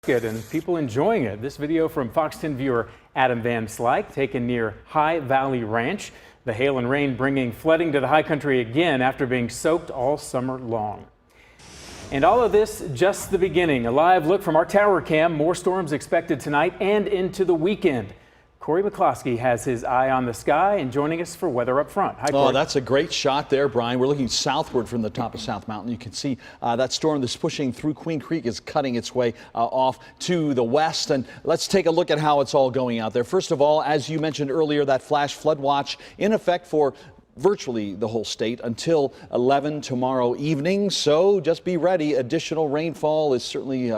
Good, and people enjoying it. This video from Fox 10 viewer Adam Van Slyke taken near High Valley Ranch. The hail and rain bringing flooding to the high country again after being soaked all summer long. And all of this just the beginning. A live look from our tower cam. More storms expected tonight and into the weekend. Corey McCloskey has his eye on the sky and joining us for weather up front. Hi, Corey. Oh, that's a great shot there, Brian. We're looking southward from the top of South Mountain. You can see that storm that's pushing through Queen Creek is cutting its way off to the west. And let's take a look at how it's all going out there. First of all, as you mentioned earlier, that flash flood watch in effect for virtually the whole state until 11 tomorrow evening. So just be ready. Additional rainfall is certainly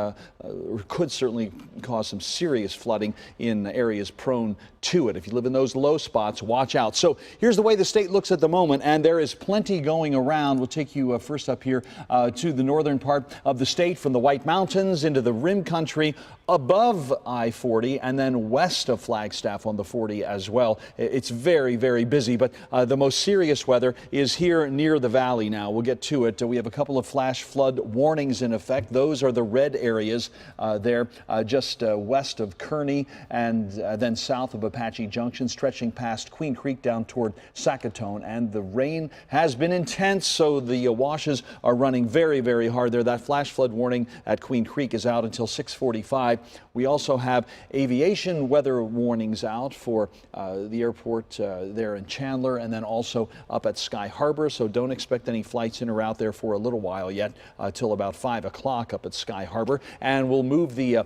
could certainly cause some serious flooding in areas prone to it. If you live in those low spots, watch out. So here's the way the state looks at the moment, and there is plenty going around. We'll take you first up here to the northern part of the state, from the White Mountains into the Rim Country, above I-40, and then west of Flagstaff on the 40 as well. It's very, very busy, but the most serious weather is here near the valley now. We'll get to it. We have a couple of flash flood warnings in effect. Those are the red areas there just west of Kearney and then south of Apache Junction, stretching past Queen Creek down toward Sackatone. And the rain has been intense, so the washes are running very, very hard there. That flash flood warning at Queen Creek is out until 6:45. We also have aviation weather warnings out for the airport there in Chandler, and then also up at Sky Harbor. So don't expect any flights in or out there for a little while yet, till about 5 o'clock up at Sky Harbor. And we'll move the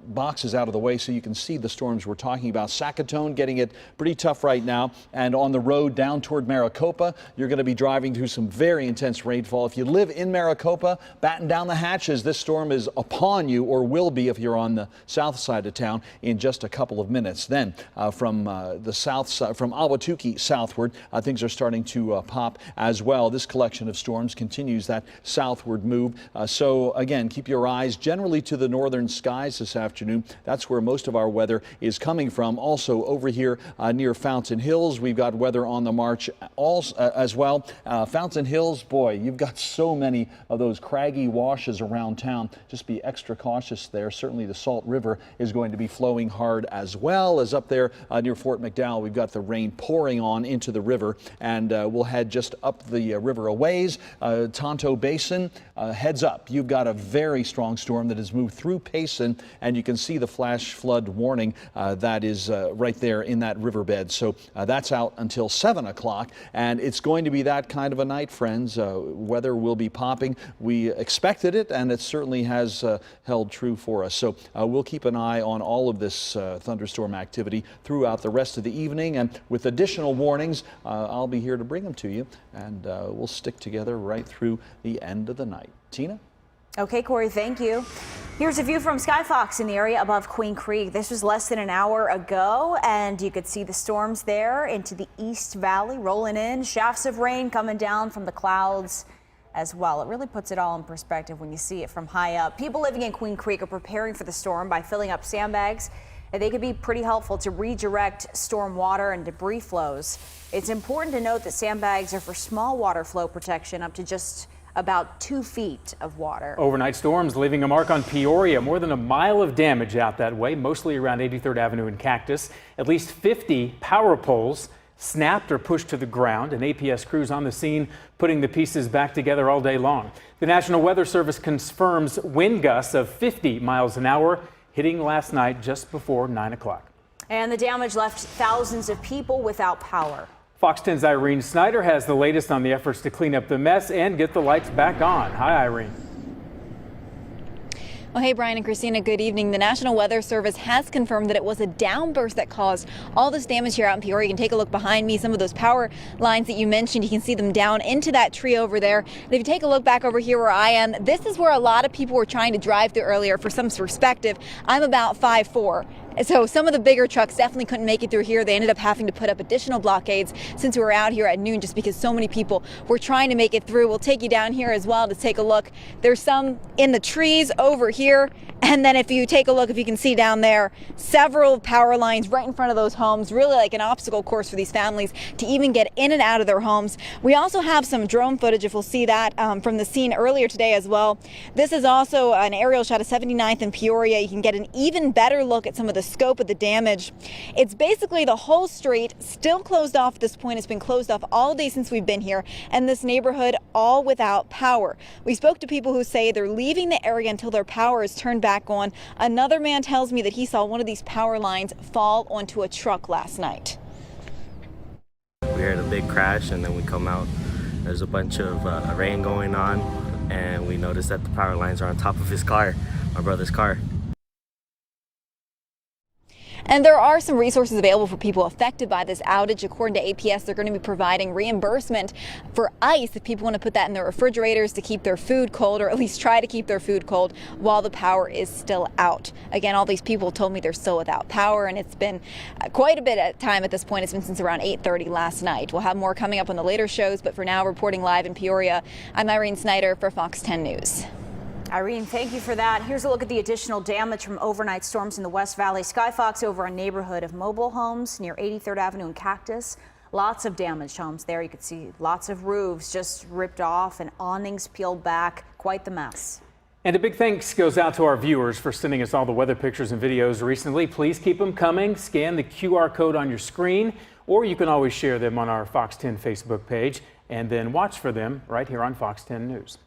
boxes out of the way so you can see the storms we're talking about. Sackatone getting it pretty tough right now, and on the road down toward Maricopa, you're going to be driving through some very intense rainfall. If you live in Maricopa, batten down the hatches. This storm is upon you, or will be if you're on the south side of town, in just a couple of minutes. Then from the south side, from Ahwatukee southward, things are starting to pop as well. This collection of storms continues that southward move. So again, keep your eyes generally to the northern skies this afternoon. That's where most of our weather is coming from. Also over here near Fountain Hills, we've got weather on the march as well. Fountain Hills, boy, you've got so many of those craggy washes around town. Just be extra cautious there. Certainly the Salt River is going to be flowing hard, as well as up there near Fort McDowell. We've got the rain pouring on into the river, and we'll head just up the river a ways. Tonto Basin, heads up. You've got a very strong storm that has moved through Payson, and you can see the flash flood warning that is right there in that riverbed. So that's out until 7 o'clock, and it's going to be that kind of a night, friends. Weather will be popping. We expected it, and it certainly has held true for us. So we'll keep an eye on all of this thunderstorm activity throughout the rest of the evening, and with additional warnings, I'll be here to bring them to you, and we'll stick together right through the end of the night. Tina? Okay, Corey, thank you. Here's a view from Skyfox in the area above Queen Creek. This was less than an hour ago, and you could see the storms there into the East Valley rolling in. Shafts of rain coming down from the clouds as well. It really puts it all in perspective when you see it from high up. People living in Queen Creek are preparing for the storm by filling up sandbags. They could be pretty helpful to redirect storm water and debris flows. It's important to note that sandbags are for small water flow protection up to just about 2 feet of water. Overnight storms leaving a mark on Peoria. More than a mile of damage out that way, mostly around 83rd Avenue and Cactus. At least 50 power poles snapped or pushed to the ground, and APS crews on the scene putting the pieces back together all day long. The National Weather Service confirms wind gusts of 50 miles an hour hitting last night just before 9 o'clock. And the damage left thousands of people without power. Fox 10's Irene Snyder has the latest on the efforts to clean up the mess and get the lights back on. Hi, Irene. Well, hey, Brian and Christina, good evening. The National Weather Service has confirmed that it was a downburst that caused all this damage here out in Peoria. You can take a look behind me. Some of those power lines that you mentioned, you can see them down into that tree over there. And if you take a look back over here where I am, this is where a lot of people were trying to drive through earlier. For some perspective, I'm about 5'4". So some of the bigger trucks definitely couldn't make it through here. They ended up having to put up additional blockades since we were out here at noon, just because so many people were trying to make it through. We'll take you down here as well to take a look. There's some in the trees over here, And then if you take a look, if you can see down there, several power lines right in front of those homes, really like an obstacle course for these families to even get in and out of their homes. We also have some drone footage, if we'll see that, from the scene earlier today as well. This is also an aerial shot of 79th and Peoria. You can get an even better look at some of the scope of the damage. It's basically the whole street still closed off at this point. It's been closed off all day since we've been here, and this neighborhood all without power. We spoke to people who say they're leaving the area until their power is turned back on. Another man tells me that he saw one of these power lines fall onto a truck last night. We heard a big crash, and then we come out. There's a bunch of rain going on, and we noticed that the power lines are on top of his car, my brother's car. And there are some resources available for people affected by this outage. According to APS, they're going to be providing reimbursement for ice if people want to put that in their refrigerators to keep their food cold, or at least try to keep their food cold while the power is still out. Again, all these people told me they're still without power, and it's been quite a bit of time at this point. It's been since around 8:30 last night. We'll have more coming up on the later shows, but for now, reporting live in Peoria, I'm Irene Snyder for Fox 10 News. Irene, thank you for that. Here's a look at the additional damage from overnight storms in the West Valley. Skyfox over a neighborhood of mobile homes near 83rd Avenue and Cactus. Lots of damaged homes there. You could see lots of roofs just ripped off and awnings peeled back. Quite the mess. And a big thanks goes out to our viewers for sending us all the weather pictures and videos recently. Please keep them coming. Scan the QR code on your screen, or you can always share them on our Fox 10 Facebook page and then watch for them right here on Fox 10 News.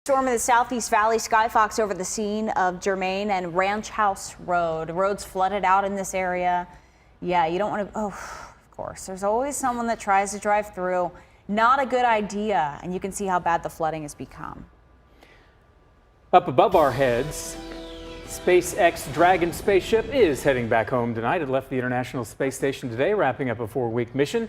Storm in the Southeast Valley. Skyfox over the scene of Germain and Ranch House Road. Roads flooded out in this area. Yeah, you don't want to. Oh, of course. There's always someone that tries to drive through. Not a good idea. And you can see how bad the flooding has become. Up above our heads, SpaceX Dragon spaceship is heading back home tonight. It left the International Space Station today, wrapping up a 4-week mission.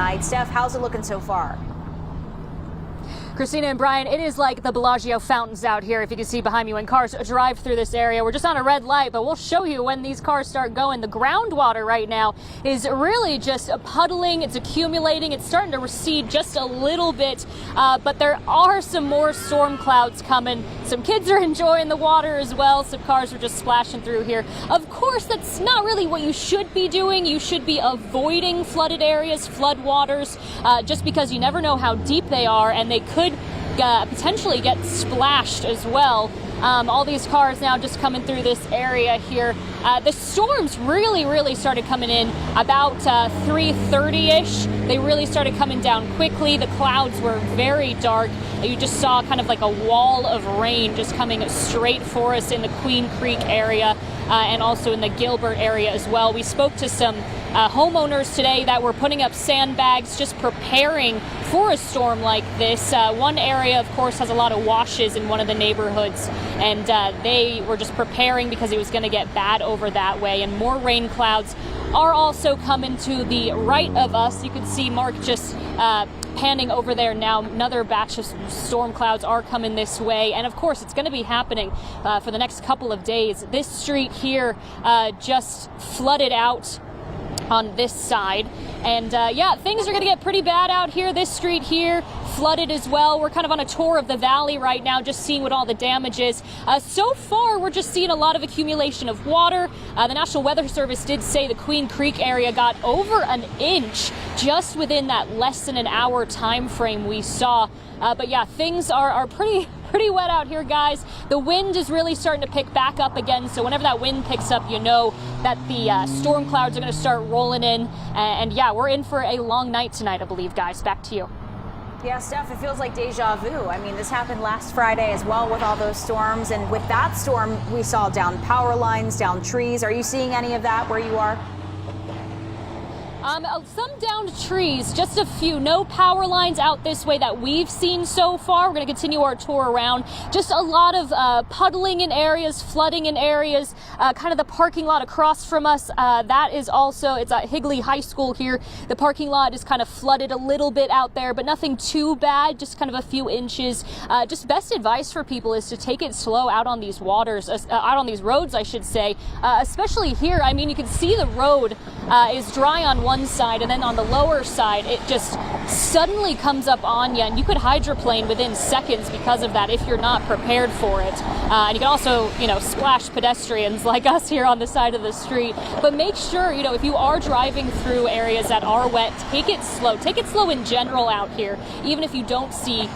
night. Steph, how's it looking so far? Christina and Brian, it is like the Bellagio fountains out here, if you can see behind me when cars drive through this area. We're just on a red light, but we'll show you when these cars start going. The groundwater right now is really just puddling. It's accumulating. It's starting to recede just a little bit, but there are some more storm clouds coming. Some kids are enjoying the water as well. Some cars are just splashing through here. Of course, that's not really what you should be doing. You should be avoiding flooded areas, flood waters, just because you never know how deep they are, and they could potentially get splashed as well. All these cars now just coming through this area here. The storms really started coming in about 3:30-ish. They really started coming down quickly. The clouds were very dark. You just saw kind of like a wall of rain just coming straight for us in the Queen Creek area and also in the Gilbert area as well. We spoke to some homeowners today that were putting up sandbags, just preparing for a storm like this. One area, of course, has a lot of washes in one of the neighborhoods, and they were just preparing because it was going to get bad over that way. And more rain clouds are also coming to the right of us. You can see Mark just panning over there now. Another batch of storm clouds are coming this way, and of course it's going to be happening for the next couple of days. This street here just flooded out on this side, and yeah, things are going to get pretty bad out here. This street here flooded as well. We're kind of on a tour of the valley right now, just seeing what all the damage is. So far, we're just seeing a lot of accumulation of water. The National Weather Service did say the Queen Creek area got over an inch just within that less than an hour time frame we saw. But yeah, things are pretty wet out here, guys. The wind is really starting to pick back up again, so whenever that wind picks up, you know that the storm clouds are going to start rolling in. And yeah, we're in for a long night tonight, I believe, guys. Back to you. Yeah, Steph, it feels like deja vu. I mean, this happened last Friday as well with all those storms, and with that storm, we saw down power lines, down trees. Are you seeing any of that where you are? Some downed trees, just a few. No power lines out this way that we've seen so far. We're going to continue our tour around. Just a lot of puddling in areas, flooding in areas. Kind of the parking lot across from us, that is also, it's at Higley High School here. The parking lot is kind of flooded a little bit out there, but nothing too bad, just kind of a few inches. Just best advice for people is to take it slow out on these waters, out on these roads, I should say, especially here. I mean, you can see the road is dry on one side, and then on the lower side it just suddenly comes up on you, and you could hydroplane within seconds because of that if you're not prepared for it. And you can also, you know, splash pedestrians like us here on the side of the street. But make sure, you know, if you are driving through areas that are wet, take it slow. Take it slow in general out here, even if you don't see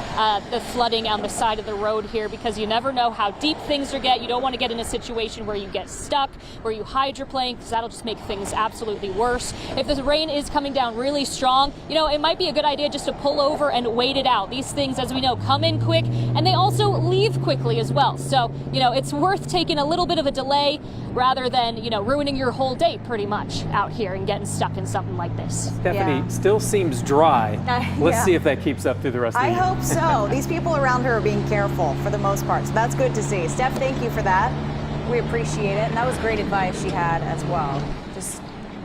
the flooding on the side of the road here, because you never know how deep things are get. You don't want to get in a situation where you get stuck, where you hydroplane, because that'll just make things absolutely worse. If the rain is coming down really strong, you know, it might be a good idea just to pull over and wait it out. These things, as we know, come in quick, and they also leave quickly as well. So, you know, it's worth taking a little bit of a delay rather than, you know, ruining your whole day pretty much out here and getting stuck in something like this. Stephanie, still seems dry. Let's see if that keeps up through the rest of the I year. hope so. These people around her are being careful for the most part, so that's good to see. Steph, thank you for that. We appreciate it, and that was great advice she had as well. Just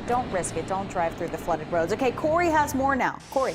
don't risk it. Don't drive through the flooded roads. Okay, Corey has more now. Corey.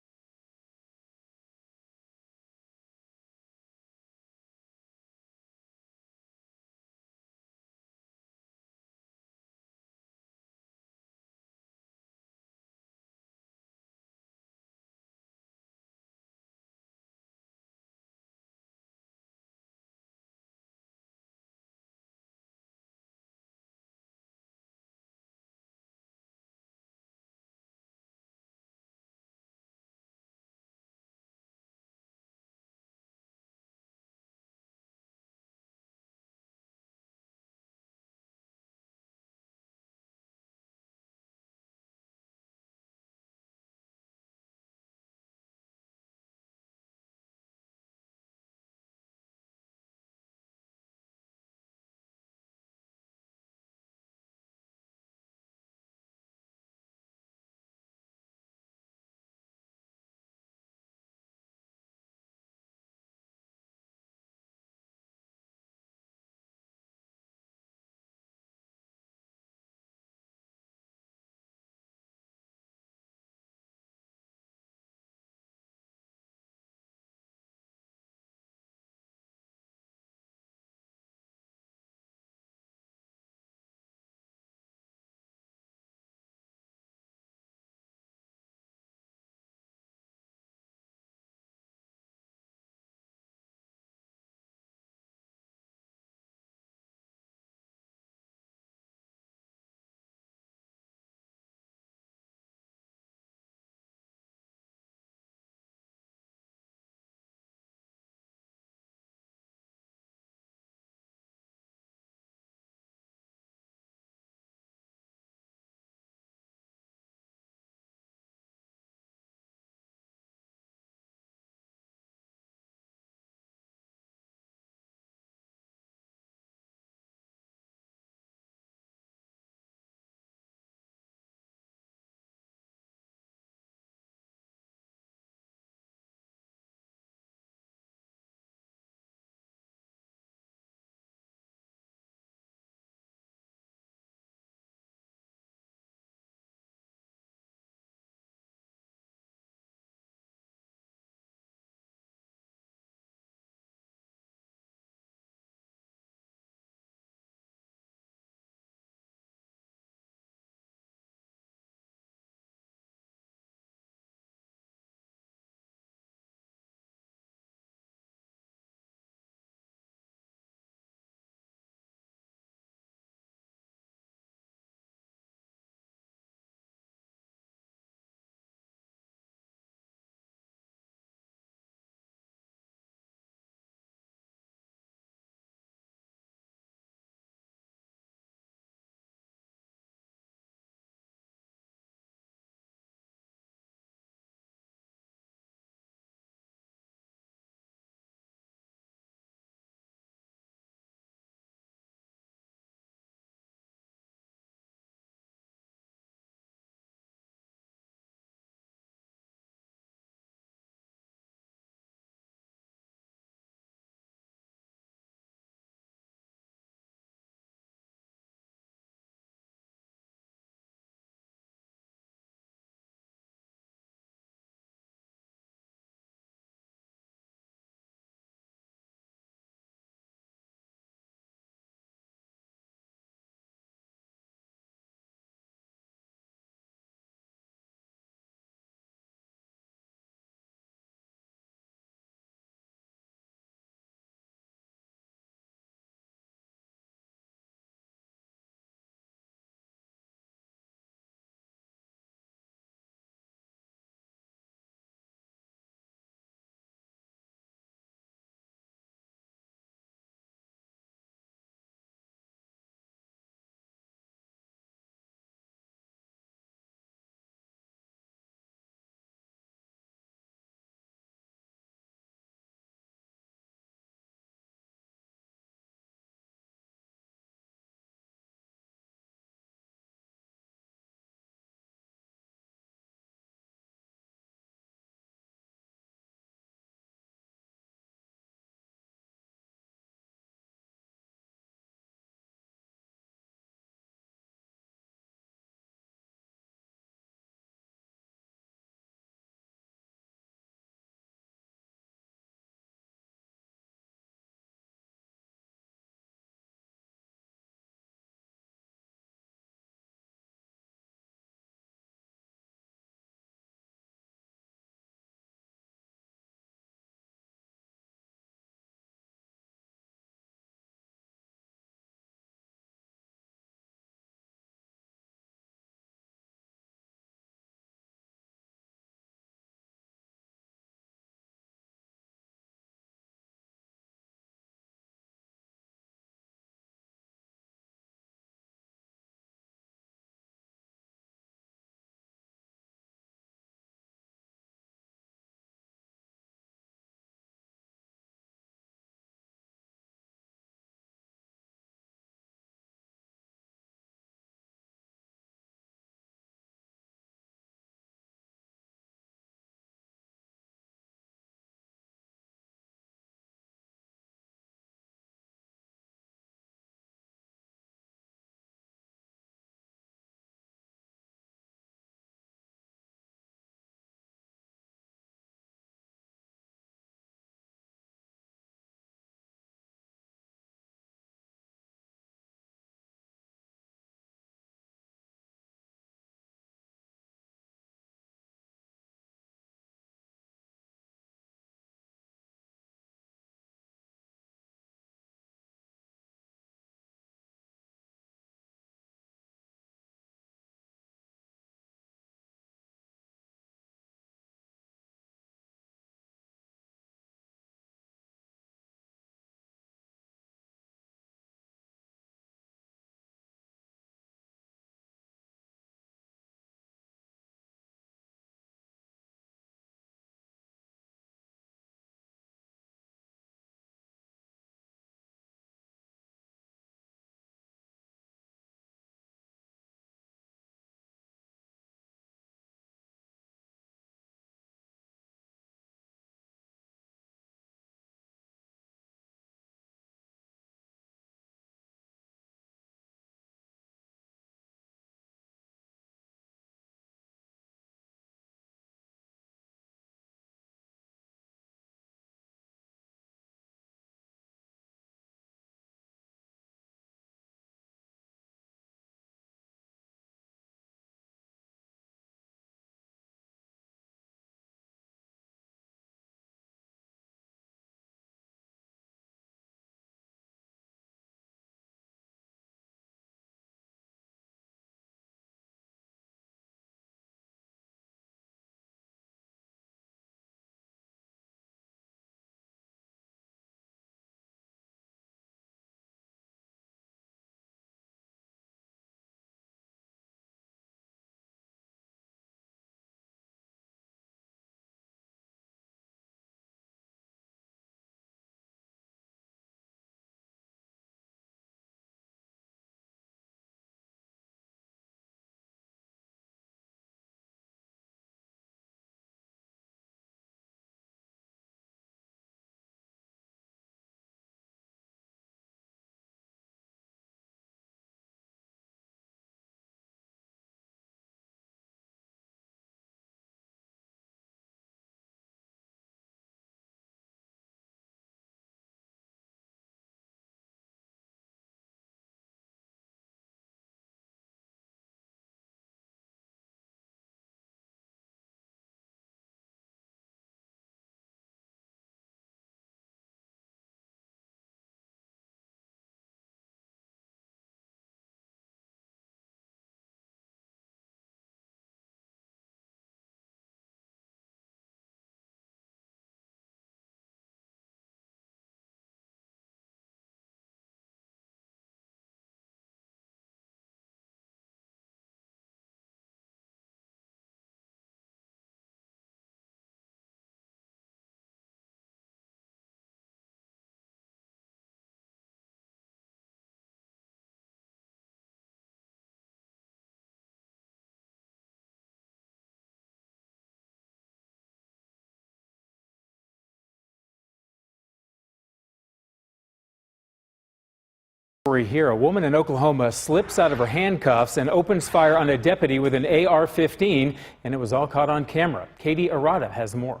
Story here. A woman in Oklahoma slips out of her handcuffs and opens fire on a deputy with an AR-15, and it was all caught on camera. Katie Arata has more.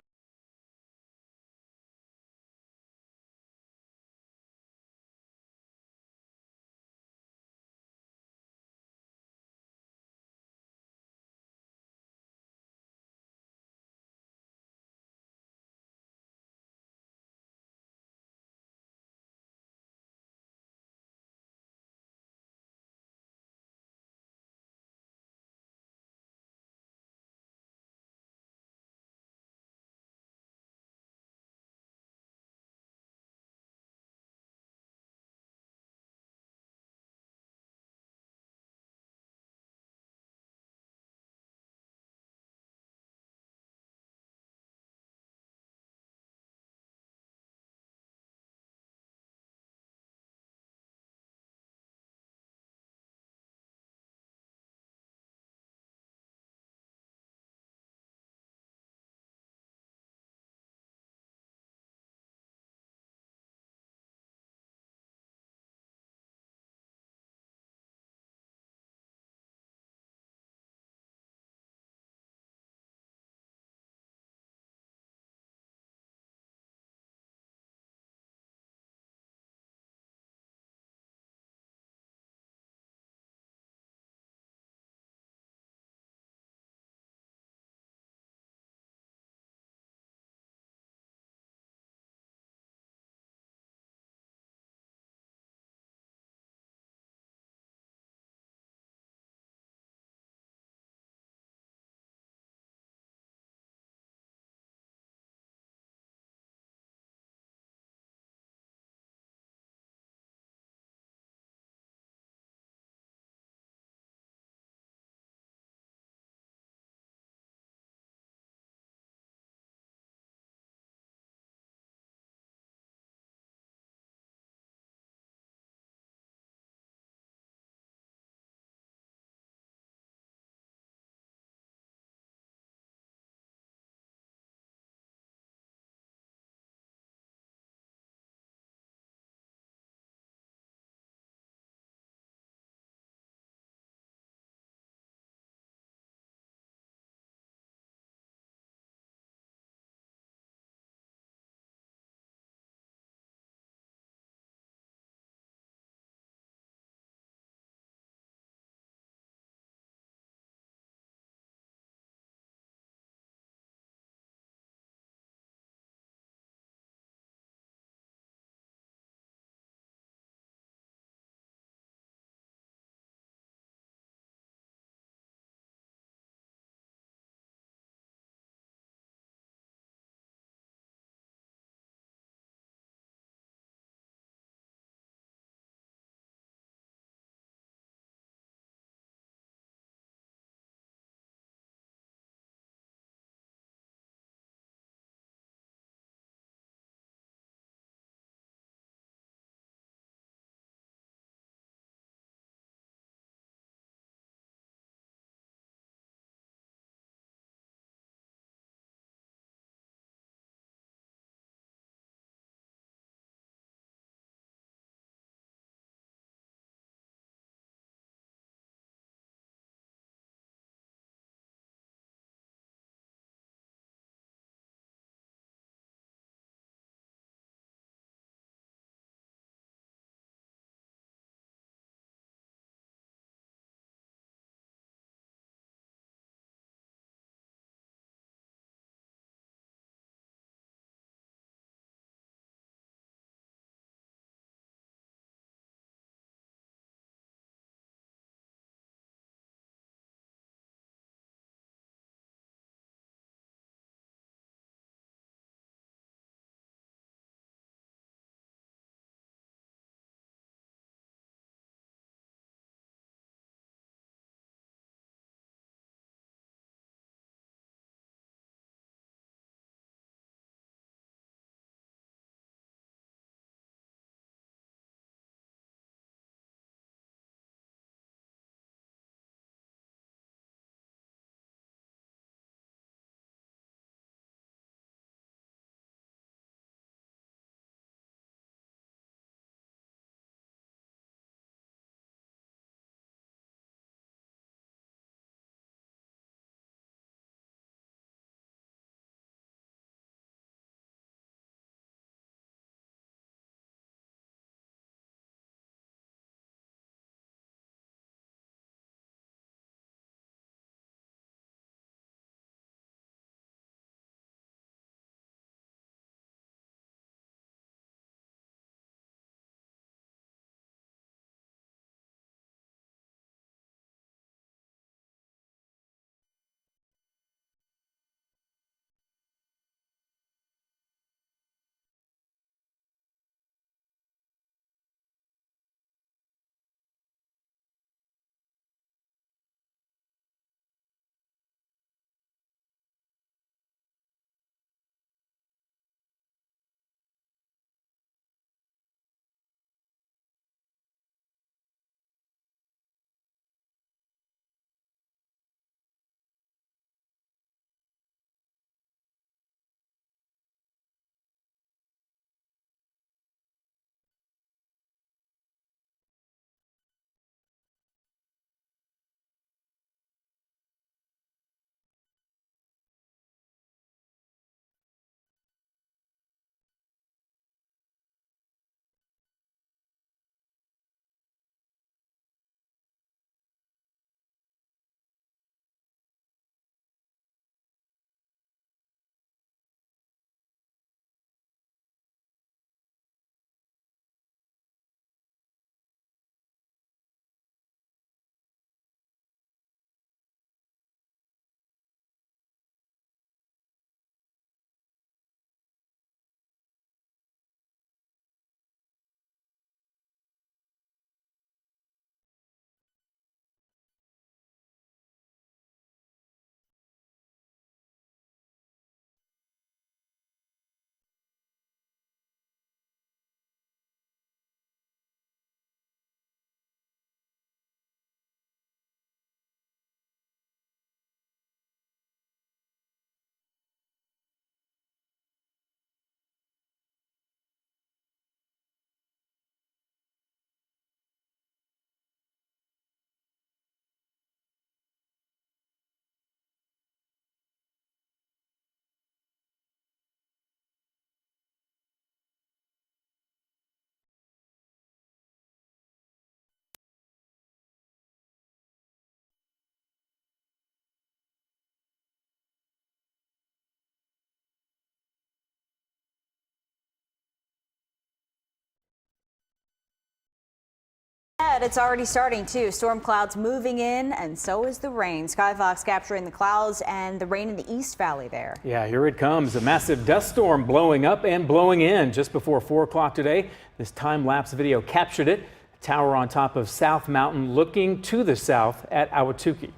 It's already starting too. Storm clouds moving in, and so is the rain. Skyfox capturing the clouds and the rain in the East Valley there. Yeah, here it comes. A massive dust storm blowing up and blowing in just before 4 o'clock today. This time-lapse video captured it. A tower on top of South Mountain looking to the south at Ahwatukee.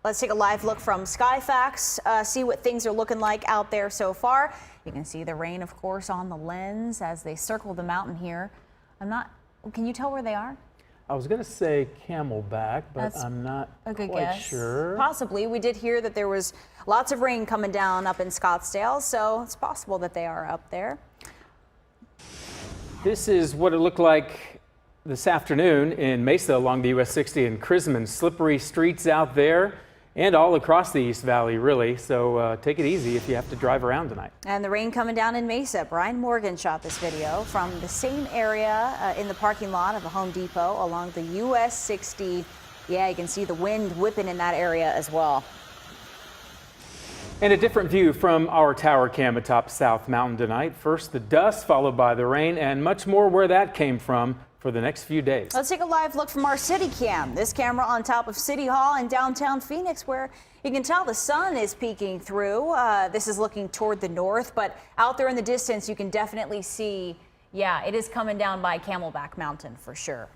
Let's take a live look from Skyfox, see what things are looking like out there so far. You can see the rain, of course, on the lens as they circle the mountain here. Can you tell where they are? I was going to say Camelback, but That's I'm not a good quite guess. sure. Possibly. We did hear that there was lots of rain coming down up in Scottsdale, so it's possible that they are up there. This is what it looked like this afternoon in Mesa along the US 60 and Crisman. Slippery streets out there and all across the East Valley, really. So take it easy if you have to drive around tonight. And the rain coming down in Mesa. Brian Morgan shot this video from the same area in the parking lot of the Home Depot along the US 60. Yeah, you can see the wind whipping in that area as well. And a different view from our tower cam atop South Mountain tonight. First the dust, followed by the rain, and much more where that came from for the next few days. Let's take a live look from our city cam. This camera on top of City Hall in downtown Phoenix, where you can tell the sun is peeking through. This is looking toward the north, but out there in the distance, you can definitely see, yeah, it is coming down by Camelback Mountain for sure.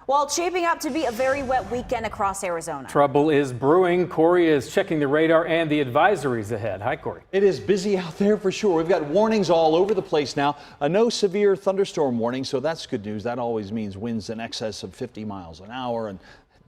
Well, it's shaping up to be a very wet weekend across Arizona. Trouble is brewing. Corey is checking the radar and the advisories ahead. Hi, Corey. It is busy out there for sure. We've got warnings all over the place now. No severe thunderstorm warning, so that's good news. That always means winds in excess of 50 miles an hour and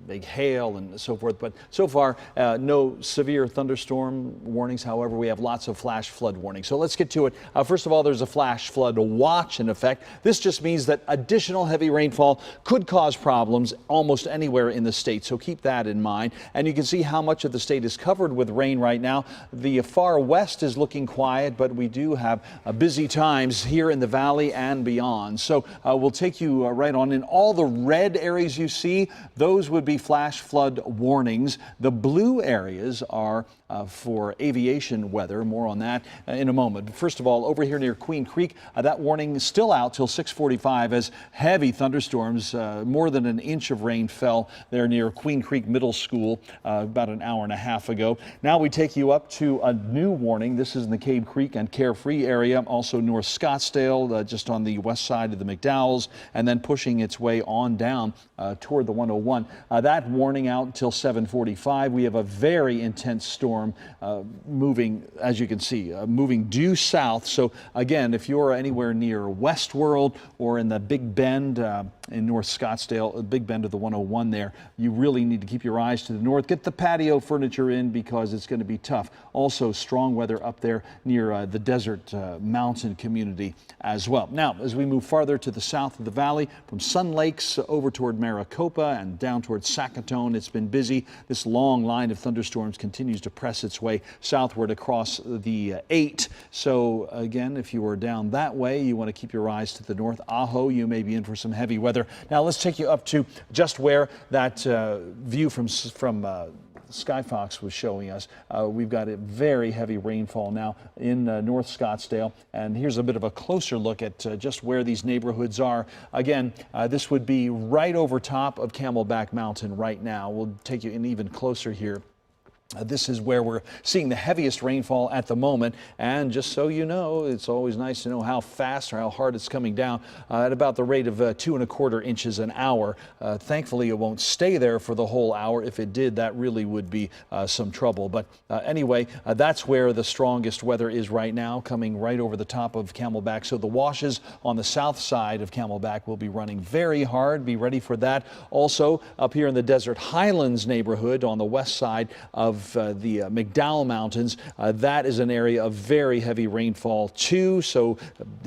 big hail and so forth. But so far, no severe thunderstorm warnings. However, we have lots of flash flood warnings. So let's get to it. First of all, there's a flash flood watch in effect. This just means that additional heavy rainfall could cause problems almost anywhere in the state. So keep that in mind. And you can see how much of the state is covered with rain right now. The far west is looking quiet, but we do have busy times here in the valley and beyond. So we'll take you right on in. All the red areas you see, those would be flash flood warnings. The blue areas are for aviation weather. More on that in a moment. First of all, over here near Queen Creek, that warning is still out till 6:45 as heavy thunderstorms, more than an inch of rain fell there near Queen Creek Middle School about an hour and a half ago. Now we take you up to a new warning. This is in the Cave Creek and Carefree area, also North Scottsdale, just on the west side of the McDowells, and then pushing its way on down toward the 101. That warning out until 7:45. We have a very intense storm moving, as you can see, moving due south. So again, if you're anywhere near Westworld or in the Big Bend in North Scottsdale, Big Bend of the 101 there, you really need to keep your eyes to the north. Get the patio furniture in because it's going to be tough. Also strong weather up there near the Desert Mountain community as well. Now, as we move farther to the south of the valley, from Sun Lakes over toward Maricopa and down towards Sackatone, it's been busy. This long line of thunderstorms continues to press its way southward across the 8. So again, if you are down that way, you want to keep your eyes to the north. Ajo, you may be in for some heavy weather. Now let's take you up to just where that view from Skyfox was showing us. We've got a very heavy rainfall now in North Scottsdale, and here's a bit of a closer look at just where these neighborhoods are. Again, this would be right over top of Camelback Mountain right now. We'll take you in even closer here. This is where we're seeing the heaviest rainfall at the moment, and just so you know, it's always nice to know how fast or how hard it's coming down at about the rate of 2¼ inches an hour. Thankfully, it won't stay there for the whole hour. If it did, that really would be some trouble. But anyway, that's where the strongest weather is right now, coming right over the top of Camelback. So the washes on the south side of Camelback will be running very hard. Be ready for that. Also, up here in the Desert Highlands neighborhood on the west side of the McDowell Mountains, that is an area of very heavy rainfall too. So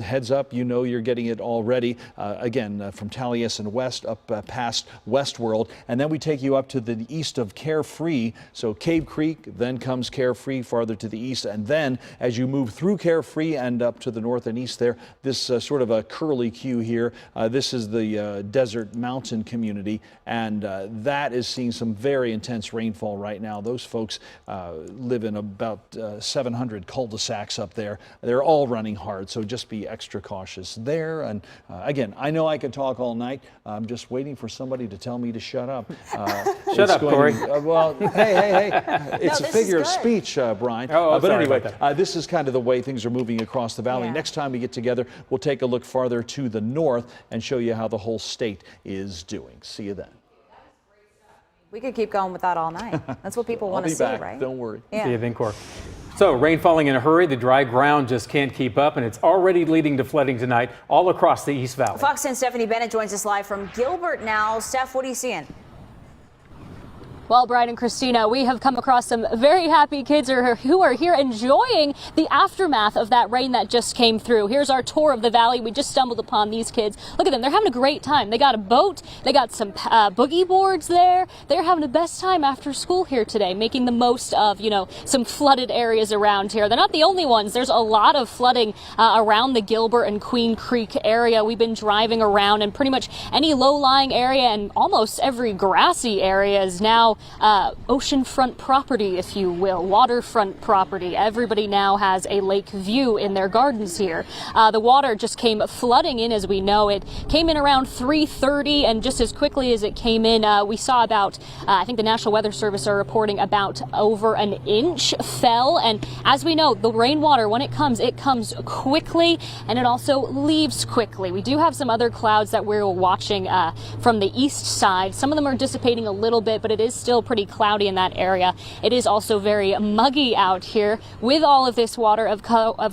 heads up, you know you're getting it already. Again, from Taliesin west up past Westworld, and then we take you up to the east of Carefree. So Cave Creek, then comes Carefree farther to the east, and then as you move through Carefree and up to the north and east there, this sort of a curly Q here. This is the Desert Mountain community, and that is seeing some very intense rainfall right now. Those folks folks live in about 700 cul-de-sacs up there. They're all running hard, so just be extra cautious there. And again, I know I could talk all night. I'm just waiting for somebody to tell me to shut up. Shut up, Corey. Well, hey. It's a figure of speech, Brian. But sorry anyway, about that. this is kind of the way things are moving across the valley. Yeah. Next time we get together, we'll take a look farther to the north and show you how the whole state is doing. See you then. We could keep going with that all night. That's what people want to see, back. right? Don't worry. Yeah. See you then, Corey. So rain falling in a hurry, the dry ground just can't keep up, and it's already leading to flooding tonight all across the East Valley. Fox 10's Stephanie Bennett joins us live from Gilbert now. Steph, what are you seeing? Well, Brian and Christina, we have come across some very happy kids who are here enjoying the aftermath of that rain that just came through. Here's our tour of the valley. We just stumbled upon these kids. Look at them. They're having a great time. They got a boat. They got some boogie boards there. They're having the best time after school here today, making the most of, some flooded areas around here. They're not the only ones. There's a lot of flooding around the Gilbert and Queen Creek area. We've been driving around, and pretty much any low-lying area and almost every grassy area is now oceanfront property, if you will, waterfront property. Everybody now has a lake view in their gardens here. The water just came flooding in, as we know. It came in around 3:30, and just as quickly as it came in, we saw about, I think the National Weather Service are reporting about over an inch fell. And as we know, the rainwater, when it comes quickly, and it also leaves quickly. We do have some other clouds that we're watching from the east side. Some of them are dissipating a little bit, but it is still pretty cloudy in that area. It is also very muggy out here. With all of this water, of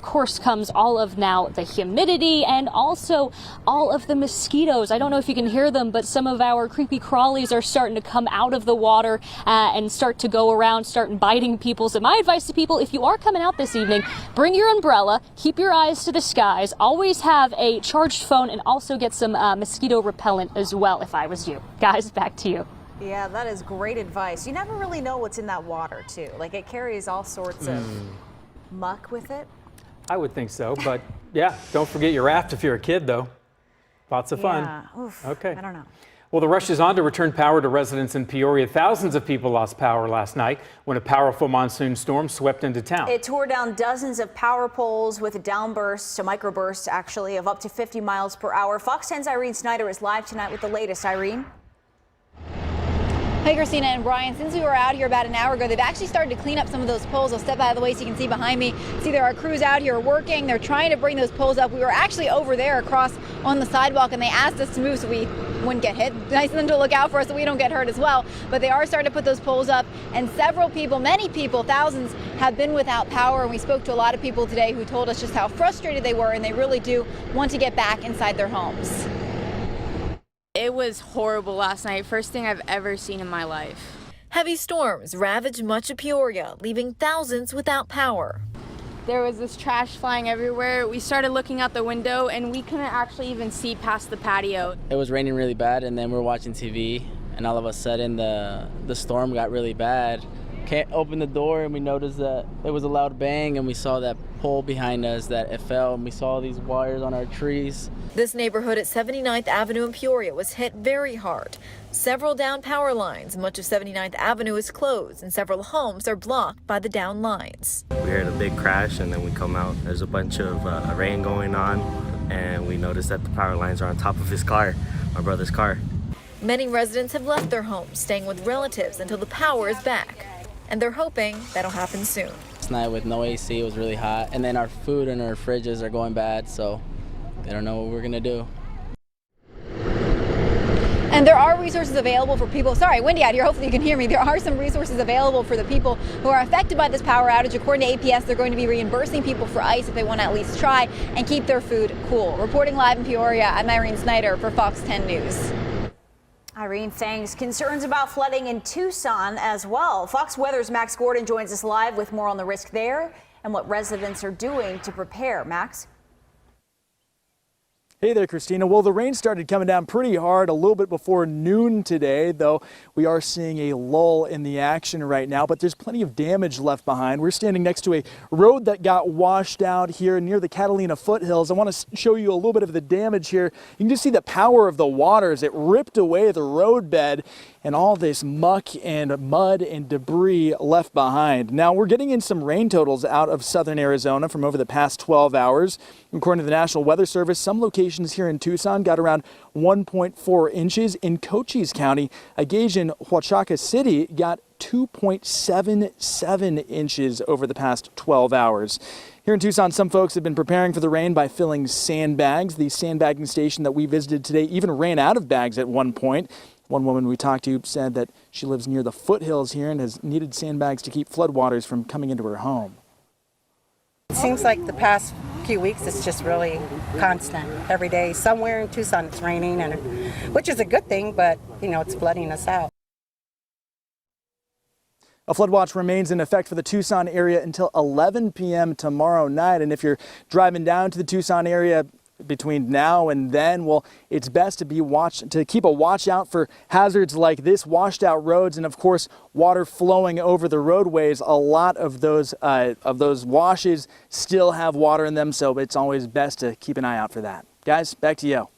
course, comes all of now the humidity and also all of the mosquitoes. I don't know if you can hear them, but some of our creepy crawlies are starting to come out of the water and start to go around, start biting people. So my advice to people, if you are coming out this evening, bring your umbrella, keep your eyes to the skies, always have a charged phone, and also get some mosquito repellent as well, if I was you. Guys, back to you. Yeah, that is great advice. You never really know what's in that water, too. Like, it carries all sorts of muck with it. I would think so, but yeah, don't forget your raft if you're a kid, though. Lots of fun. Yeah. Oof, okay. I don't know. Well, the rush is on to return power to residents in Peoria. Thousands of people lost power last night when a powerful monsoon storm swept into town. It tore down dozens of power poles with downbursts, microbursts actually, of up to 50 miles per hour. Fox 10's Irene Snyder is live tonight with the latest. Irene? Hey, Christina and Brian, since we were out here about an hour ago, they've actually started to clean up some of those poles. I'll step out of the way so you can see behind me. See, there are crews out here working. They're trying to bring those poles up. We were actually over there across on the sidewalk, and they asked us to move so we wouldn't get hit. Nice of them to look out for us so we don't get hurt as well. But they are starting to put those poles up, and several people, many people, thousands, have been without power. And we spoke to a lot of people today who told us just how frustrated they were, and they really do want to get back inside their homes. It was horrible last night. First thing I've ever seen in my life. Heavy storms ravaged much of Peoria, leaving thousands without power. There was this trash flying everywhere. We started looking out the window and we couldn't actually even see past the patio. It was raining really bad, and then we're watching TV, and all of a sudden the storm got really bad. Can't open the door, and we noticed that there was a loud bang, and we saw that pole behind us that it fell, and we saw these wires on our trees. This neighborhood at 79th Avenue in Peoria was hit very hard. Several down power lines. Much of 79th Avenue is closed, and several homes are blocked by the down lines. We heard a big crash, and then we come out. There's a bunch of rain going on, and we noticed that the power lines are on top of his car, my brother's car. Many residents have left their homes, staying with relatives until the power is back. And they're hoping that'll happen soon. Last night with no AC, it was really hot, and then our food and our fridges are going bad, so they don't know what we're gonna do. And there are resources available for people. Sorry, windy out here. Hopefully you can hear me. There are some resources available for the people who are affected by this power outage. According to APS, they're going to be reimbursing people for ice if they want to at least try and keep their food cool. Reporting live in Peoria, I'm Irene Snyder for Fox 10 News. Irene, thanks. Concerns about flooding in Tucson as well. Fox Weather's Max Gordon joins us live with more on the risk there and what residents are doing to prepare. Max? Hey there, Christina. Well, the rain started coming down pretty hard a little bit before noon today, though we are seeing a lull in the action right now, but there's plenty of damage left behind. We're standing next to a road that got washed out here near the Catalina foothills. I want to show you a little bit of the damage here. You can just see the power of the water as it ripped away the roadbed and all this muck and mud and debris left behind. Now, we're getting in some rain totals out of southern Arizona from over the past 12 hours. According to the National Weather Service, some locations here in Tucson got around 1.4 inches. In Cochise County, a gauge in Huachaca City got 2.77 inches over the past 12 hours. Here in Tucson, some folks have been preparing for the rain by filling sandbags. The sandbagging station that we visited today even ran out of bags at one point. One woman we talked to said that she lives near the foothills here and has needed sandbags to keep floodwaters from coming into her home. It seems like the past few weeks it's just really constant. Every day somewhere in Tucson it's raining, and which is a good thing, but you know, it's flooding us out. A flood watch remains in effect for the Tucson area until 11 p.m. tomorrow night. And if you're driving down to the Tucson area between now and then, well, it's best to keep a watch out for hazards like this, washed out roads, and of course water flowing over the roadways. A lot of those washes still have water in them, so it's always best to keep an eye out for that. Guys, back to you.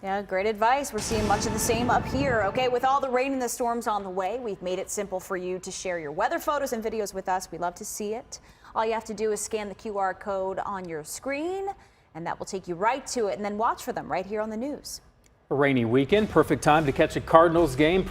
Yeah, great advice. We're seeing much of the same up here. Okay, with all the rain and the storms on the way, we've made it simple for you to share your weather photos and videos with us. We love to see it. All you have to do is scan the QR code on your screen, and that will take you right to it, and then watch for them right here on the news. A rainy weekend, perfect time to catch a Cardinals game.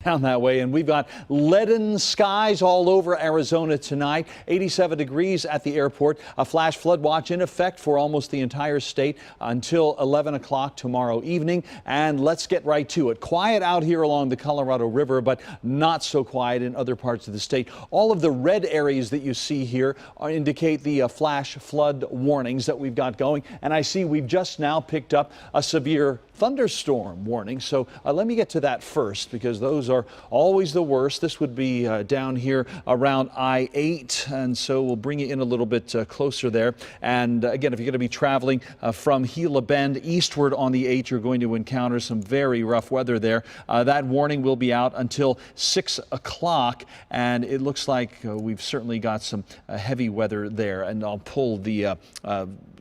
down that way. And we've got leaden skies all over Arizona tonight. 87 degrees at the airport. A flash flood watch in effect for almost the entire state until 11 o'clock tomorrow evening. And let's get right to it. Quiet out here along the Colorado River, but not so quiet in other parts of the state. All of the red areas that you see here indicate the flash flood warnings that we've got going. And I see we've just now picked up a severe thunderstorm warning. So let me get to that first, because those are always the worst. This would be down here around I-8, and so we'll bring you in a little bit closer there. And again, if you're going to be traveling from Gila Bend eastward on the 8, you're going to encounter some very rough weather there. That warning will be out until 6 o'clock, and it looks like we've certainly got some heavy weather there. And I'll pull the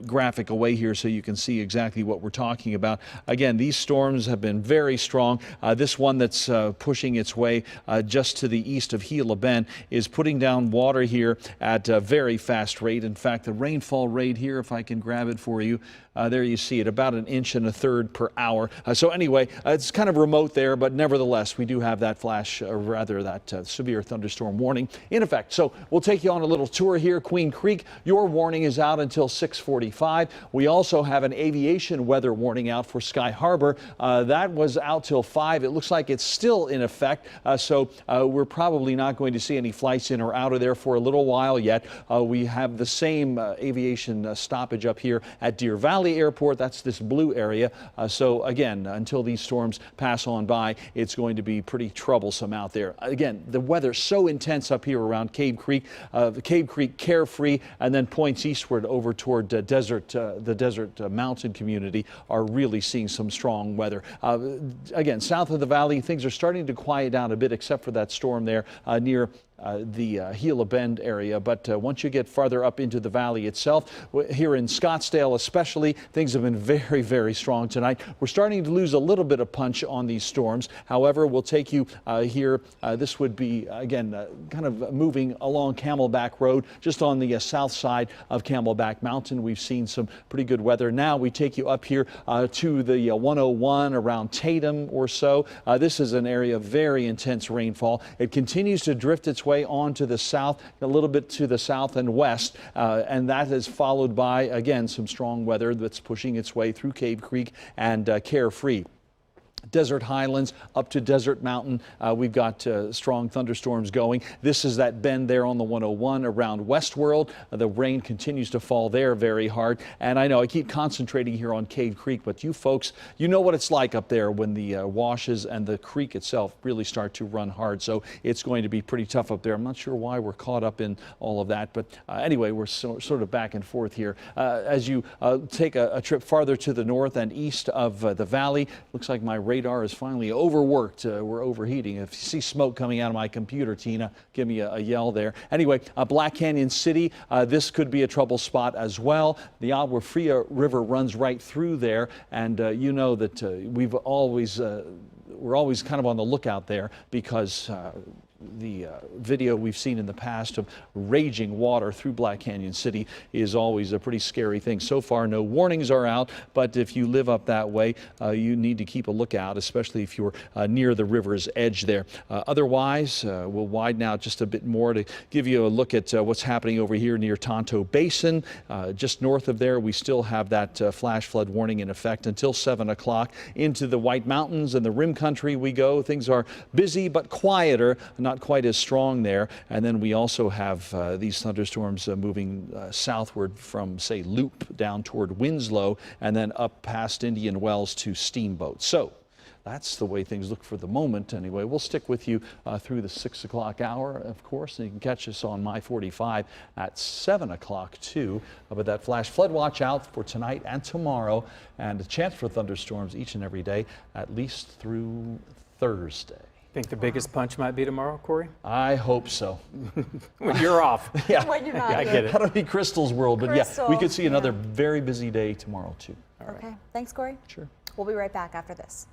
graphic away here so you can see exactly what we're talking about. Again, these storms have been very strong. This one that's pushing its way just to the east of Gila Bend is putting down water here at a very fast rate. In fact, the rainfall rate here, if I can grab it for you, there you see it, about 1.33 inches per hour. So anyway, it's kind of remote there, but nevertheless, we do have that flash, or rather that severe thunderstorm warning in effect. So we'll take you on a little tour here. Queen Creek, your warning is out until 6:45. We also have an aviation weather warning out for Sky Harbor. That was out till 5. It looks like it's still in effect. So we're probably not going to see any flights in or out of there for a little while yet. We have the same aviation stoppage up here at Deer Valley Airport. That's this blue area. So again, until these storms pass on by, it's going to be pretty troublesome out there. Again, the weather's so intense up here around Cave Creek, Carefree, and then points eastward over toward the desert mountain community are really seeing some strong weather. Again, south of the valley, things are starting to quiet down a bit, except for that storm there near the Gila Bend area. But once you get farther up into the valley itself, here in Scottsdale especially, things have been very, very strong tonight. We're starting to lose a little bit of punch on these storms. However, we'll take you here. This would be, again, kind of moving along Camelback Road, just on the south side of Camelback Mountain. We've seen some pretty good weather. Now we take you up here to the 101 around Tatum or so. This is an area of very intense rainfall. It continues to drift its way on to the south, a little bit to the south and west, and that is followed by, again, some strong weather that's pushing its way through Cave Creek and Carefree. Desert Highlands up to Desert Mountain. We've got strong thunderstorms going. This is that bend there on the 101 around Westworld. The rain continues to fall there very hard. And I know I keep concentrating here on Cave Creek, but you folks, you know what it's like up there when the washes and the creek itself really start to run hard. So it's going to be pretty tough up there. I'm not sure why we're caught up in all of that, but anyway, we're sort of back and forth here. As you take a trip farther to the north and east of the valley, looks like my radar is finally overworked. We're overheating. If you see smoke coming out of my computer, Tina, give me a yell there. Anyway, Black Canyon City, this could be a trouble spot as well. The Agua Fria River runs right through there, and you know that we're always kind of on the lookout there, because the video we've seen in the past of raging water through Black Canyon City is always a pretty scary thing. So far, no warnings are out, but if you live up that way, you need to keep a lookout, especially if you're near the river's edge there. Otherwise, we'll widen out just a bit more to give you a look at what's happening over here near Tonto Basin. Just north of there, we still have that flash flood warning in effect until 7 o'clock. Into the White Mountains and the Rim Country we go. Things are busy but quieter, not quite as strong there. And then we also have these thunderstorms moving southward from, say, Loop down toward Winslow, and then up past Indian Wells to Steamboat. So that's the way things look for the moment. Anyway, we'll stick with you through the 6 o'clock hour, of course, and you can catch us on My 45 at 7 o'clock too. But that flash flood watch out for tonight and tomorrow, and a chance for thunderstorms each and every day, at least through Thursday. Think the biggest punch might be tomorrow, Corey? I hope so. When you're off. Yeah, When you're not I get it. That'll be Crystal's world, but Crystal, yeah, we could see another very busy day tomorrow too. Okay, thanks, Corey. Sure. We'll be right back after this.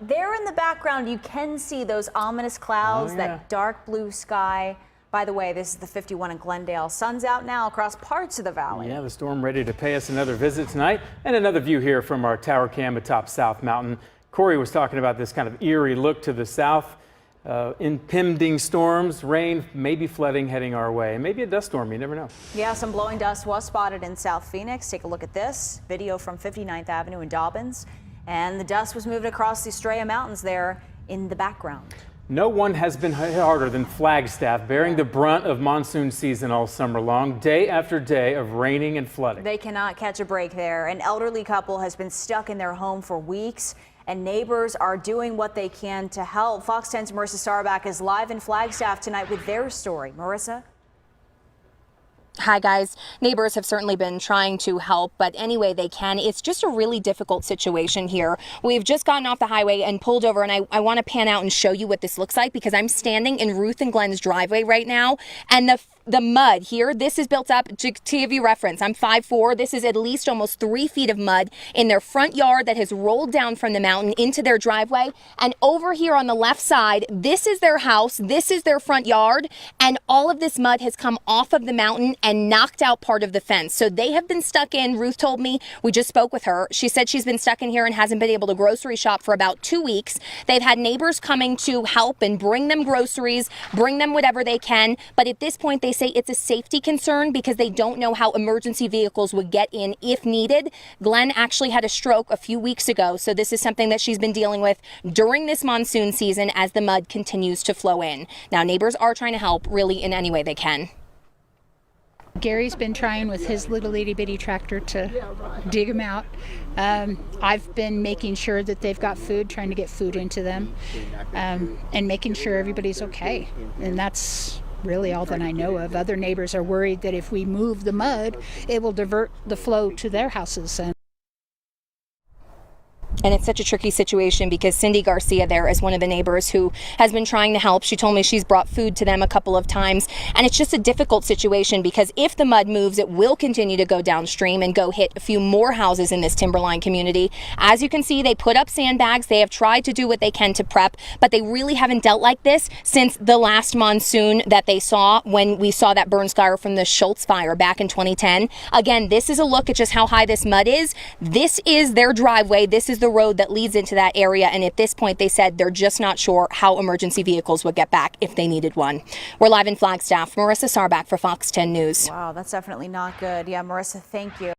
There in the background, you can see those ominous clouds, that dark blue sky. By the way, this is the 51 in Glendale. Sun's out now across parts of the valley. Yeah, the storm ready to pay us another visit tonight. And another view here from our tower cam atop South Mountain. Corey was talking about this kind of eerie look to the south. Impending storms, rain, maybe flooding heading our way. Maybe a dust storm, you never know. Yeah, some blowing dust was spotted in South Phoenix. Take a look at this video from 59th Avenue in Dobbins. And the dust was moving across the Estrella Mountains there in the background. No one has been hit harder than Flagstaff, bearing the brunt of monsoon season all summer long, day after day of raining and flooding. They cannot catch a break there. An elderly couple has been stuck in their home for weeks, and neighbors are doing what they can to help. Fox 10's Marissa Starback is live in Flagstaff tonight with their story. Marissa? Hi, guys. Neighbors have certainly been trying to help, but any way they can. It's just a really difficult situation here. We've just gotten off the highway and pulled over, and I want to pan out and show you what this looks like because I'm standing in Ruth and Glenn's driveway right now, and the mud here, this is built up, to give you reference, I'm 5'4". This is at least almost 3 feet of mud in their front yard that has rolled down from the mountain into their driveway. And over here on the left side, this is their house, this is their front yard, and all of this mud has come off of the mountain and knocked out part of the fence. So they have been stuck in. Ruth told me, we just spoke with her. She said she's been stuck in here and hasn't been able to grocery shop for about 2 weeks. They've had neighbors coming to help and bring them groceries, bring them whatever they can. But at this point, they say it's a safety concern because they don't know how emergency vehicles would get in if needed. Glenn actually had a stroke a few weeks ago, so this is something that she's been dealing with during this monsoon season as the mud continues to flow in. Now, neighbors are trying to help really in any way they can. Gary's been trying with his little itty bitty tractor to dig them out. I've been making sure that they've got food, trying to get food into them, and making sure everybody's okay. And that's really all that I know of. Other neighbors are worried that if we move the mud, it will divert the flow to their houses. And it's such a tricky situation because Cindy Garcia there is one of the neighbors who has been trying to help. She told me she's brought food to them a couple of times. And it's just a difficult situation because if the mud moves, it will continue to go downstream and go hit a few more houses in this timberline community. As you can see, they put up sandbags. They have tried to do what they can to prep, but they really haven't dealt like this since the last monsoon that they saw when we saw that burn scar from the Schultz fire back in 2010. Again, this is a look at just how high this mud is. This is their driveway. This is the road that leads into that area, and at this point they said they're just not sure how emergency vehicles would get back if they needed one. We're live in Flagstaff. Marissa Starback for Fox 10 News. Wow, that's definitely not good. Yeah, Marissa, thank you.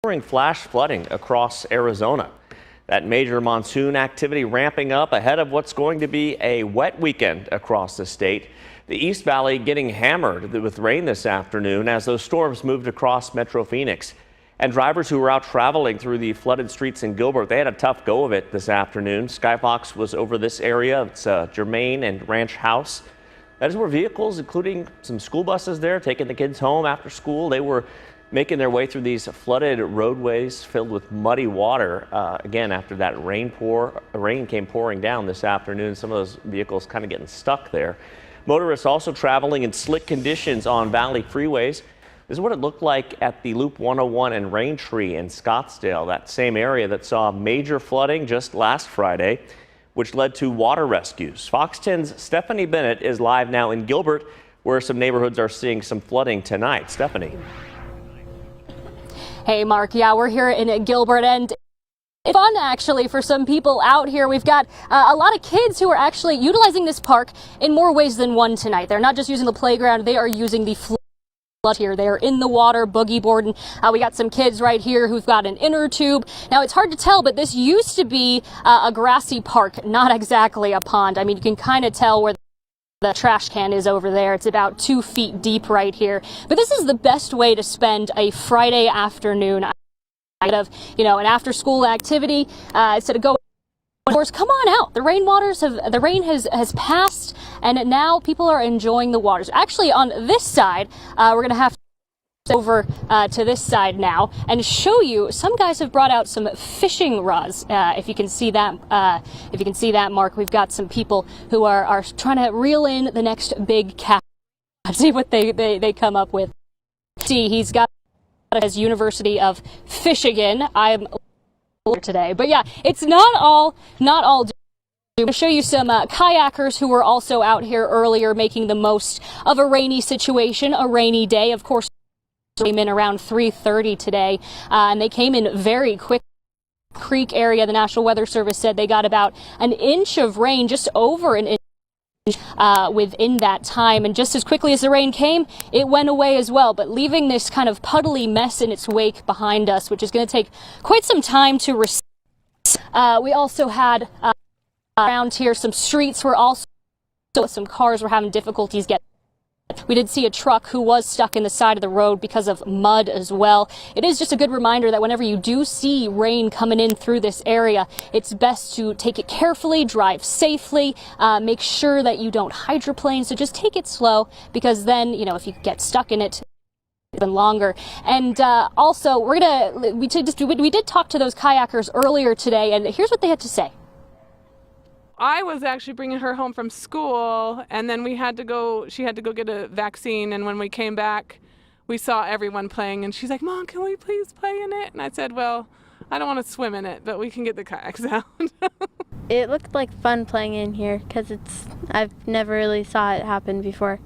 Flash flooding across Arizona. That major monsoon activity ramping up ahead of what's going to be a wet weekend across the state. The East Valley getting hammered with rain this afternoon as those storms moved across Metro Phoenix. And drivers who were out traveling through the flooded streets in Gilbert, they had a tough go of it this afternoon. Skyfox was over this area. It's Germain and Ranch House. That is where vehicles, including some school buses there, taking the kids home after school, they were making their way through these flooded roadways filled with muddy water. Again, after that rain came pouring down this afternoon, some of those vehicles kind of getting stuck there. Motorists also traveling in slick conditions on valley freeways. This is what it looked like at the Loop 101 and Raintree in Scottsdale, that same area that saw major flooding just last Friday, which led to water rescues. Fox 10's Stephanie Bennett is live now in Gilbert, where some neighborhoods are seeing some flooding tonight. Stephanie. Hey, Mark. Yeah, we're here in Gilbert, and it's fun actually for some people out here. We've got a lot of kids who are actually utilizing this park in more ways than one tonight. They're not just using the playground, they are using the flood here. They're in the water, boogie boarding. We got some kids right here who've got an inner tube. Now, it's hard to tell, but this used to be a grassy park, not exactly a pond. I mean, you can kind of tell where the trash can is over there. It's about 2 feet deep right here. But this is the best way to spend a Friday afternoon. Of, an after school activity, instead of going indoors, come on out. The rain has passed, and now people are enjoying the waters. Actually, on this side, we're going to have to over to this side now and show you. Some guys have brought out some fishing rods. If you can see that, Mark, we've got some people who are trying to reel in the next big catch. See what they come up with. See, he's got his University of Michigan. I'm today, but yeah, it's not all. I'm going to show you some kayakers who were also out here earlier making the most of a rainy situation, a rainy day. Of course, came in around 3:30 today, and they came in very quick. Creek area, the National Weather Service said they got about an inch of rain, just over an inch within that time, and just as quickly as the rain came, it went away as well, but leaving this kind of puddly mess in its wake behind us, which is going to take quite some time to receive. We also had around here some streets were also, some cars were having difficulties getting. We did see a truck who was stuck in the side of the road because of mud as well. It is just a good reminder that whenever you do see rain coming in through this area, it's best to take it carefully, drive safely, make sure that you don't hydroplane. So just take it slow, because then, if you get stuck in it even longer. And also, we did talk to those kayakers earlier today, and here's what they had to say. I was actually bringing her home from school, and then she had to go get a vaccine, and when we came back, we saw everyone playing, and she's like, Mom, can we please play in it? And I said, well, I don't want to swim in it, but we can get the kayaks out. It looked like fun playing in here, because I've never really saw it happen before.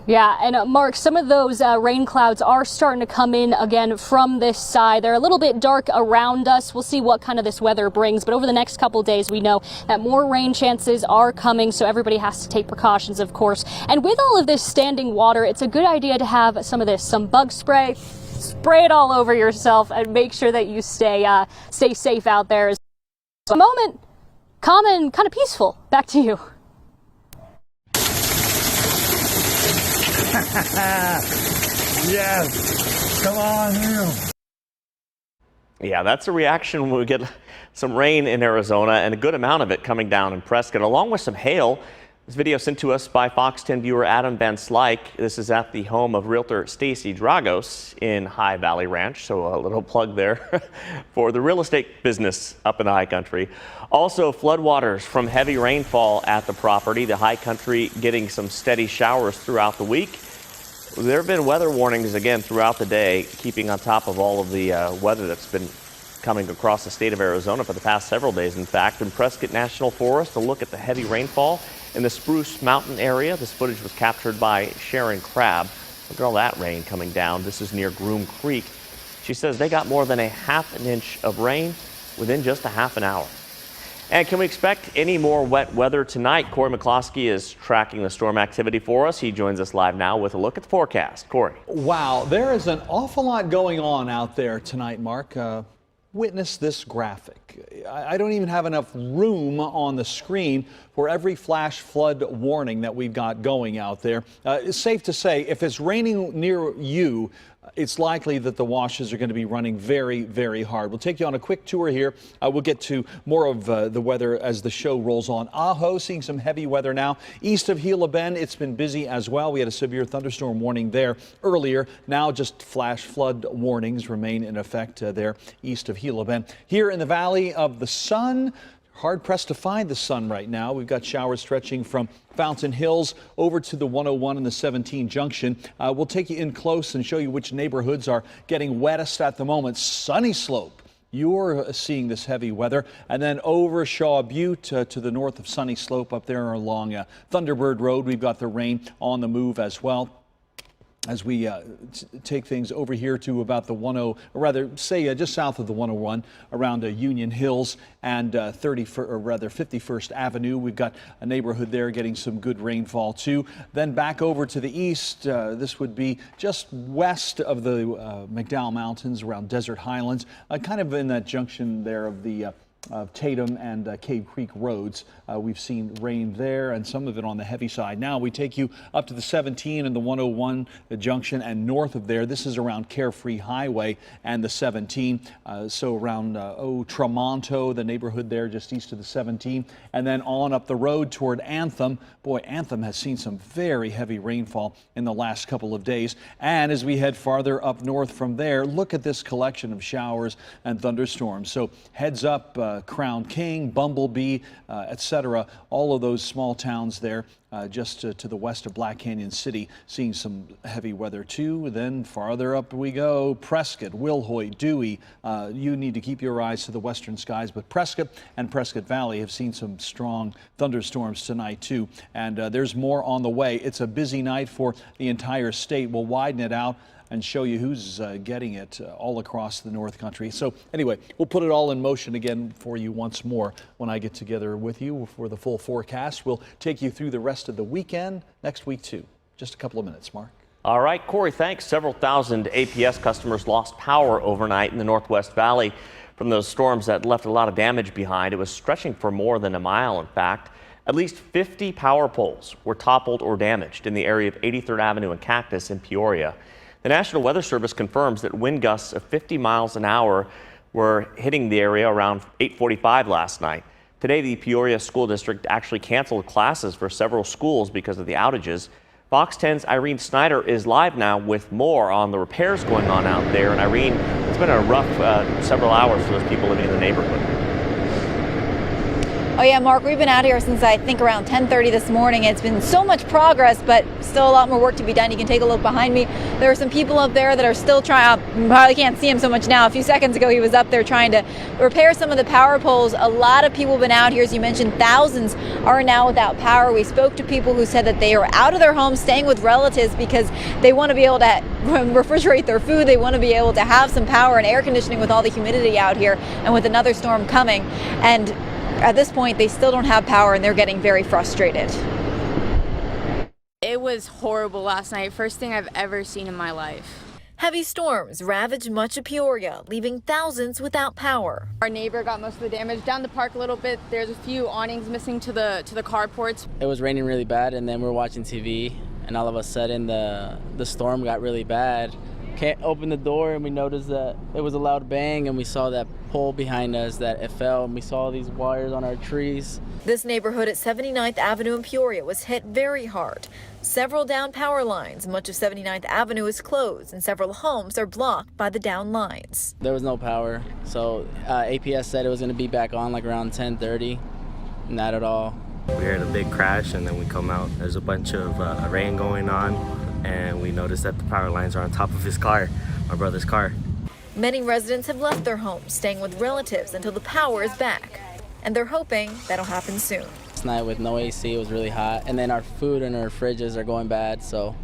Yeah, and Mark, some of those rain clouds are starting to come in again from this side. They're a little bit dark around us. We'll see what kind of this weather brings. But over the next couple of days, we know that more rain chances are coming. So everybody has to take precautions, of course. And with all of this standing water, it's a good idea to have some bug spray. Spray it all over yourself and make sure that you stay safe out there. So a moment, calm and kind of peaceful. Back to you. Yes, come on, you. Yeah, that's a reaction when we get some rain in Arizona, and a good amount of it coming down in Prescott, along with some hail. This video sent to us by Fox 10 viewer Adam Van Slyke. This is at the home of realtor Stacy Dragos in High Valley Ranch, so a little plug there for the real estate business up in the high country. Also, floodwaters from heavy rainfall at the property. The high country getting some steady showers throughout the week. There have been weather warnings again throughout the day, keeping on top of all of the weather that's been coming across the state of Arizona for the past several days. In fact, in Prescott National Forest, a look at the heavy rainfall in the Spruce Mountain area. This footage was captured by Sharon Crabb. Look at all that rain coming down. This is near Groom Creek. She says they got more than a half an inch of rain within just a half an hour. And can we expect any more wet weather tonight? Corey McCloskey is tracking the storm activity for us. He joins us live now with a look at the forecast. Corey. Wow, there is an awful lot going on out there tonight, Mark. Witness this graphic. I don't even have enough room on the screen for every flash flood warning that we've got going out there. It's safe to say if it's raining near you, it's likely that the washes are going to be running very, very hard. We'll take you on a quick tour here. We'll get to more of the weather as the show rolls on. Ajo seeing some heavy weather now. East of Gila Bend, it's been busy as well. We had a severe thunderstorm warning there earlier. Now just flash flood warnings remain in effect there east of Gila Bend. Here in the Valley of the Sun, hard pressed to find the sun right now. We've got showers stretching from Fountain Hills over to the 101 and the 17 junction. We'll take you in close and show you which neighborhoods are getting wettest at the moment. Sunny Slope, you're seeing this heavy weather. And then over Shaw Butte to the north of Sunny Slope up there along Thunderbird Road, we've got the rain on the move as well. As we take things over here to about the 10, or rather say just south of the 101 around Union Hills and 51st Avenue. We've got a neighborhood there getting some good rainfall too. Then back over to the east, this would be just west of the McDowell Mountains around Desert Highlands, kind of in that junction there of the Tatum and Cave Creek roads. We've seen rain there and some of it on the heavy side. Now we take you up to the 17 and the 101 junction and north of there. This is around Carefree Highway and the 17. So around Tramonto, the neighborhood there just east of the 17, and then on up the road toward Anthem. Boy, Anthem has seen some very heavy rainfall in the last couple of days. And as we head farther up north from there, look at this collection of showers and thunderstorms. So heads up Crown King, Bumblebee, etc. All of those small towns there just to the west of Black Canyon City seeing some heavy weather too. Then farther up we go, Prescott, Wilhoit, Dewey. You need to keep your eyes to the western skies, but Prescott and Prescott Valley have seen some strong thunderstorms tonight too. And there's more on the way. It's a busy night for the entire state. We'll widen it out and show you who's getting it all across the North Country. So anyway, we'll put it all in motion again for you once more when I get together with you for the full forecast. We'll take you through the rest of the weekend next week too. Just a couple of minutes, Mark. All right, Corey, thanks. Several thousand APS customers lost power overnight in the Northwest Valley from those storms that left a lot of damage behind. It was stretching for more than a mile, in fact. At least 50 power poles were toppled or damaged in the area of 83rd Avenue and Cactus in Peoria. The National Weather Service confirms that wind gusts of 50 miles an hour were hitting the area around 8:45 last night. Today, the Peoria School District actually canceled classes for several schools because of the outages. Fox 10's Irene Snyder is live now with more on the repairs going on out there. And Irene, it's been a rough several hours for those people living in the neighborhood. Oh yeah, Mark, we've been out here since I think around 10:30 this morning. It's been so much progress, but still a lot more work to be done. You can take a look behind me. There are some people up there that are still trying. You probably can't see him so much now. A few seconds ago, he was up there trying to repair some of the power poles. A lot of people have been out here. As you mentioned, thousands are now without power. We spoke to people who said that they are out of their homes, staying with relatives because they want to be able to refrigerate their food. They want to be able to have some power and air conditioning with all the humidity out here and with another storm coming. And at this point, they still don't have power and they're getting very frustrated. It was horrible last night. First thing I've ever seen in my life. Heavy storms ravaged much of Peoria, leaving thousands without power. Our neighbor got most of the damage. Down the park a little bit, there's a few awnings missing to the carports. It was raining really bad, and then we were watching TV, and all of a sudden the storm got really bad. Can't open the door, and we noticed that it was a loud bang, and we saw that pole behind us that it fell, and we saw these wires on our trees. This neighborhood at 79th Avenue in Peoria was hit very hard. Several down power lines. Much of 79th Avenue is closed, and several homes are blocked by the down lines. There was no power, so APS said it was going to be back on like around 10:30. Not at all. We heard a big crash, and then we come out. There's a bunch of rain going on, and we noticed that the power lines are on top of his car, my brother's car. Many residents have left their homes, staying with relatives until the power is back. And they're hoping that'll happen soon. Last night with no AC, it was really hot. And then our food and our fridges are going bad, so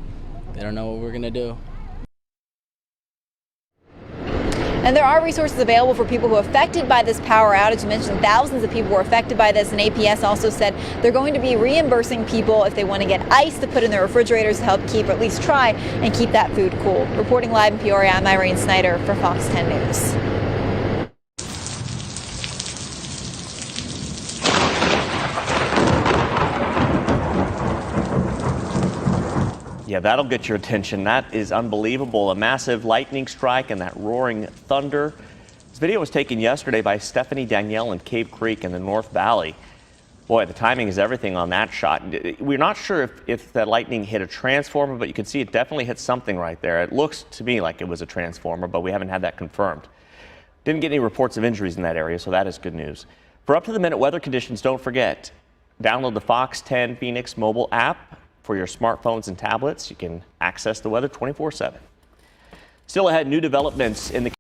they don't know what we're going to do. And there are resources available for people who are affected by this power outage. You mentioned thousands of people were affected by this, and APS also said they're going to be reimbursing people if they want to get ice to put in their refrigerators to help keep, or at least try and keep that food cool. Reporting live in Peoria, I'm Irene Snyder for Fox 10 News. Yeah, that'll get your attention. That is unbelievable. A massive lightning strike and that roaring thunder. This video was taken yesterday by Stephanie Danielle in Cave Creek in the North Valley. Boy, the timing is everything on that shot. We're not sure if that lightning hit a transformer, but you can see it definitely hit something right there. It looks to me like it was a transformer, but we haven't had that confirmed. Didn't get any reports of injuries in that area, so that is good news. For up-to-the-minute weather conditions, don't forget, download the Fox 10 Phoenix mobile app for your smartphones and tablets. You can access the weather 24/7. Still ahead, new developments in the